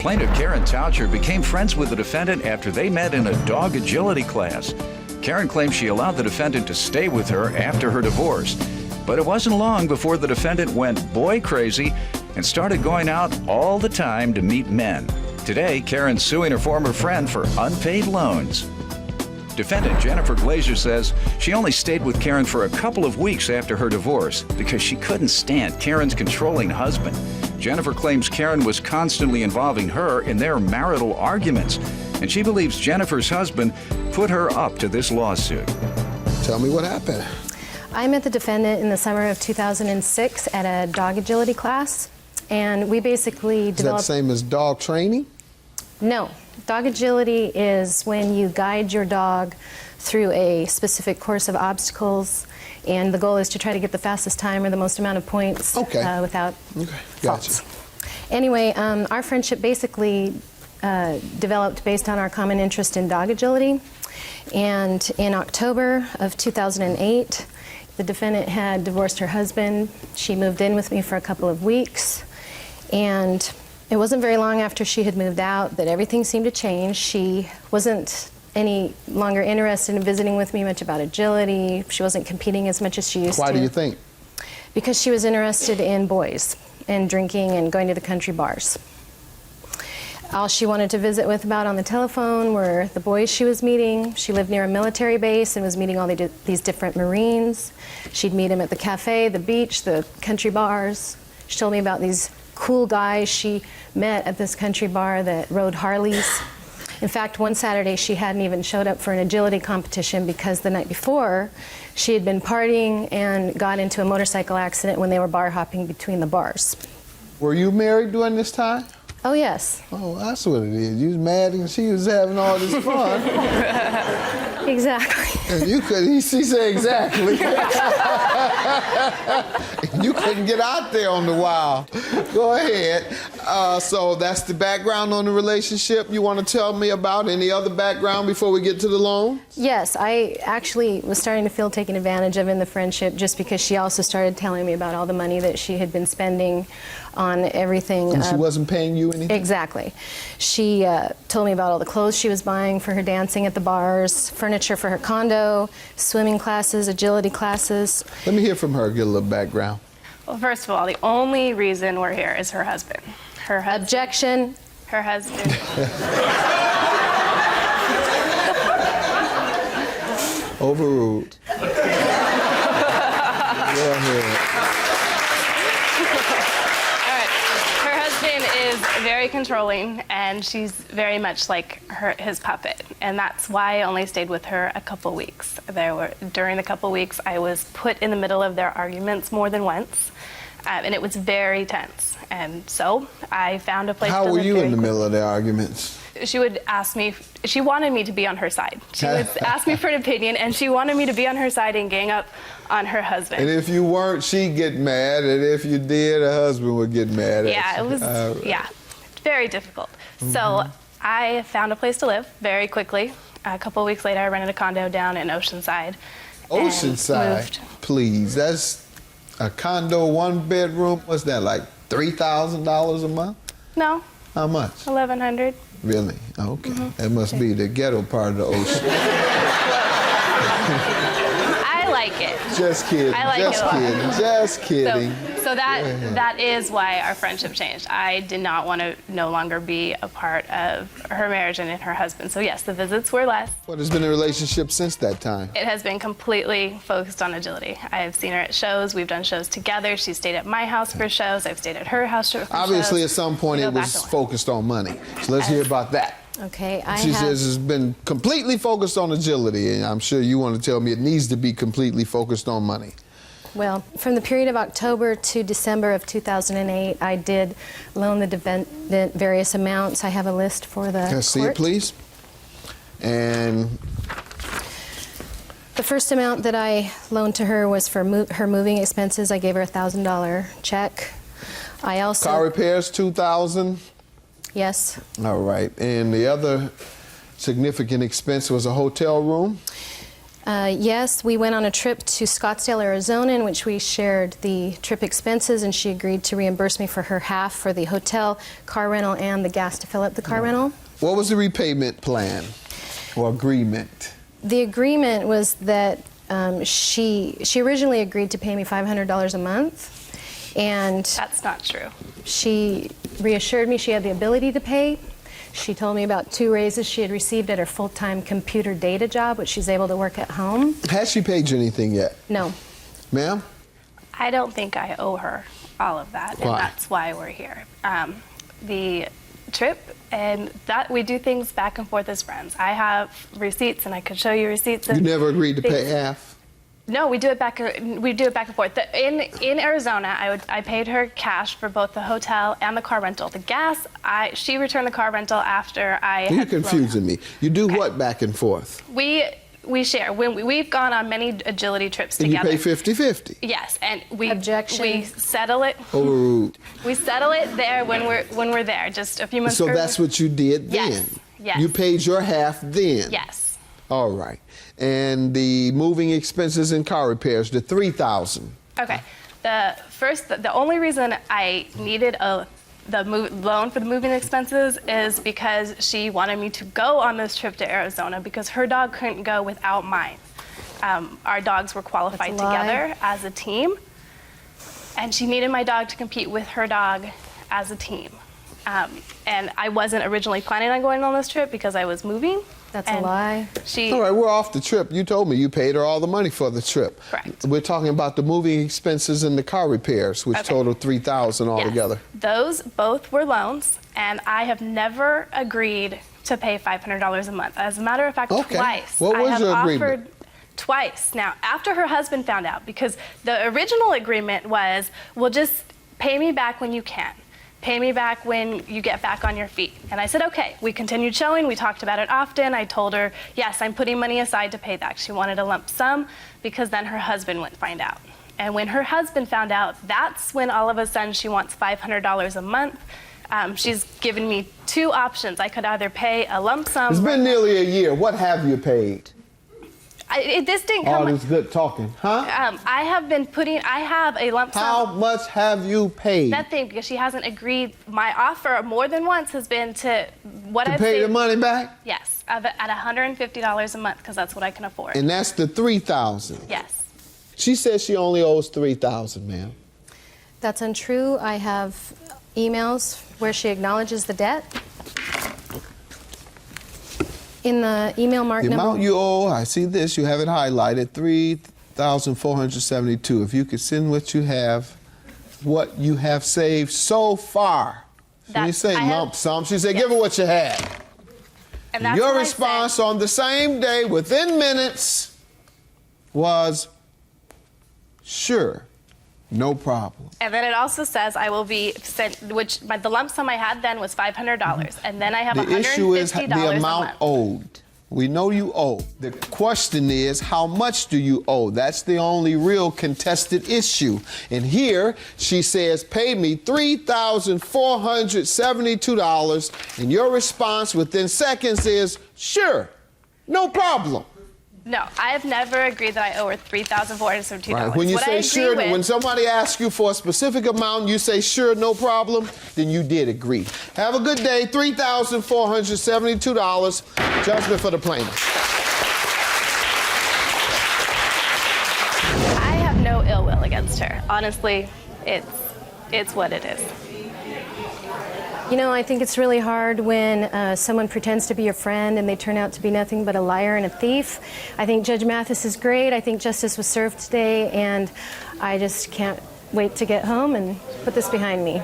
Plaintiff Karen Toucher became friends with the defendant after they met in a dog agility class. Karen claims she allowed the defendant to stay with her after her divorce, but it wasn't long before the defendant went boy crazy and started going out all the time to meet men. Today, Karen's suing her former friend for unpaid loans. Defendant Jennifer Glazer says she only stayed with Karen for a couple of weeks after her divorce because she couldn't stand Karen's controlling husband. Jennifer claims Karen was constantly involving her in their marital arguments, and she believes Jennifer's husband put her up to this lawsuit. Tell me what happened. I met the defendant in the summer of 2006 at a dog agility class, and we basically developed... Is that the same as dog training? No. Dog agility is when you guide your dog through a specific course of obstacles, and the goal is to try to get the fastest time or the most amount of points without faults. Anyway, our friendship basically developed based on our common interest in dog agility, and in October of 2008, the defendant had divorced her husband. She moved in with me for a couple of weeks, and it wasn't very long after she had moved out that everything seemed to change. She wasn't any longer interested in visiting with me much about agility. She wasn't competing as much as she used to. Why do you think? Because she was interested in boys and drinking and going to the country bars. All she wanted to visit with about on the telephone were the boys she was meeting. She lived near a military base and was meeting all these different Marines. She'd meet them at the cafe, the beach, the country bars. She told me about these cool guys she met at this country bar that rode Harleys. In fact, one Saturday she hadn't even showed up for an agility competition because the night before she had been partying and got into a motorcycle accident when they were bar hopping between the bars. Were you married during this time? Oh, yes. Oh, that's what it is. You was mad and she was having all this fun. Exactly. And you couldn't, she said exactly. You couldn't get out there on the wild. Go ahead. So that's the background on the relationship you want to tell me about? Any other background before we get to the loan? Yes, I actually was starting to feel taken advantage of in the friendship just because she also started telling me about all the money that she had been spending on everything. And she wasn't paying you anything? Exactly. She told me about all the clothes she was buying for her dancing at the bars, furniture for her condo, swimming classes, agility classes. Let me hear from her, get a little background. Well, first of all, the only reason we're here is her husband. Her husband. Objection. Her husband. Overruled. Go ahead. Is very controlling, and she's very much like his puppet, and that's why I only stayed with her a couple weeks. During the couple weeks, I was put in the middle of their arguments more than once, and it was very tense. And so I found a place to live. How were you in the middle of their arguments? She would ask me, she wanted me to be on her side. She would ask me for an opinion, and she wanted me to be on her side and gang up on her husband. And if you weren't, she'd get mad, and if you did, her husband would get mad at you. Yeah, it was, very difficult. So I found a place to live very quickly. A couple of weeks later, I rented a condo down in Oceanside. Oceanside? Please, that's a condo, one bedroom. What's that, like $3,000 a month? No. How much? $1,100. Really? Okay. That must be the ghetto part of the ocean. I like it. Just kidding. I like it a lot. Just kidding. So that is why our friendship changed. I did not want to no longer be a part of her marriage and her husband. So yes, the visits were less. What has been the relationship since that time? It has been completely focused on agility. I've seen her at shows. We've done shows together. She stayed at my house for shows. I've stayed at her house for shows. Obviously, at some point, it was focused on money. So let's hear about that. Okay, She says it's been completely focused on agility, and I'm sure you want to tell me it needs to be completely focused on money. Well, from the period of October to December of 2008, I did loan the defendant various amounts. I have a list for the Can I see it, please? And the first amount that I loaned to her was for her moving expenses. I gave her a $1,000 check. I also... Car repairs, $2,000? Yes. All right. And the other significant expense was a hotel room? Yes, we went on a trip to Scottsdale, Arizona, in which we shared the trip expenses, and she agreed to reimburse me for her half for the hotel, car rental, and the gas to fill up the car rental. What was the repayment plan or agreement? The agreement was that she originally agreed to pay me $500 a month, and That's not true. she reassured me she had the ability to pay. She told me about 2 raises she had received at her full-time computer data job, which she's able to work at home. Has she paid you anything yet? No. Ma'am? I don't think I owe her all of that, and Why? that's why we're here. The trip and that we do things back and forth as friends. I have receipts, and I could show you receipts. You never agreed to pay things. half? No, we do it back and forth. In Arizona, I paid her cash for both the hotel and the car rental. The gas, she returned the car rental after I. You're had flown confusing out. me. You do Okay. what back and forth? We share. When we've gone on many agility trips And together. you pay 50-50? Yes, and Objection. we settle it. Overruled. We settle it there when we're there. Just a few months. So earlier. that's what you did then? Yes, yes. You paid your half then? Yes. All right. And the moving expenses and car repairs, the $3,000. Okay. The only reason I needed loan for the moving expenses is because she wanted me to go on this trip to Arizona because her dog couldn't go without mine. Our dogs were qualified That's a lie. together as a team, and she needed my dog to compete with her dog as a team. And I wasn't originally planning on going on this trip because I was moving. That's a and lie. She. All right, we're off the trip. You told me you paid her all the money for the trip. Correct. We're talking about the moving expenses and the car repairs, which Okay. totaled $3,000 Yes. altogether. Those both were loans, and I have never agreed to pay $500 a month. As a matter of fact, Okay. twice. What was I have your offered agreement? Twice. Now, after her husband found out, because the original agreement was, well, just pay me back when you can. Pay me back when you get back on your feet. And I said, okay. We continued showing. We talked about it often. I told her, yes, I'm putting money aside to pay back. She wanted a lump sum because then her husband wouldn't find out. And when her husband found out, that's when all of a sudden she wants $500 a month. She's given me 2 options. I could either pay a lump sum. It's been nearly a year. What have you paid? This didn't All come. this good talking, huh? I have a lump sum. How much have you paid? Nothing, because she hasn't agreed. My offer more than once has been to what To I've pay the saved- money back? Yes, at $150 a month, because that's what I can afford. And that's the $3,000. Yes. She says she only owes $3,000, ma'am. That's untrue. I have emails where she acknowledges the debt. In the email mark The number... amount you owe, I see this, you have it highlighted, $3,472. If you could send what you have saved so far. She didn't say lump sum, she said, give her what you have. And that's Your what I response said. on the same day, within minutes, was, sure, no problem. And then it also says I will be sent, the lump sum I had then was $500, and then I have $150 The issue is the a amount month. owed. We know you owe. The question is, how much do you owe? That's the only real contested issue. And here, she says, pay me $3,472, and your response within seconds is, sure, no problem. No, I have never agreed that I owe her $3,472. Right. When you What I say agree sure, with- when somebody asks you for a specific amount, you say sure, no problem, then you did agree. Have a good day. $3,472. Judgment for the plaintiff. I have no ill will against her. Honestly, it's what it is. You know, I think it's really hard when someone pretends to be your friend and they turn out to be nothing but a liar and a thief. I think Judge Mathis is great. I think justice was served today, and I just can't wait to get home and put this behind me.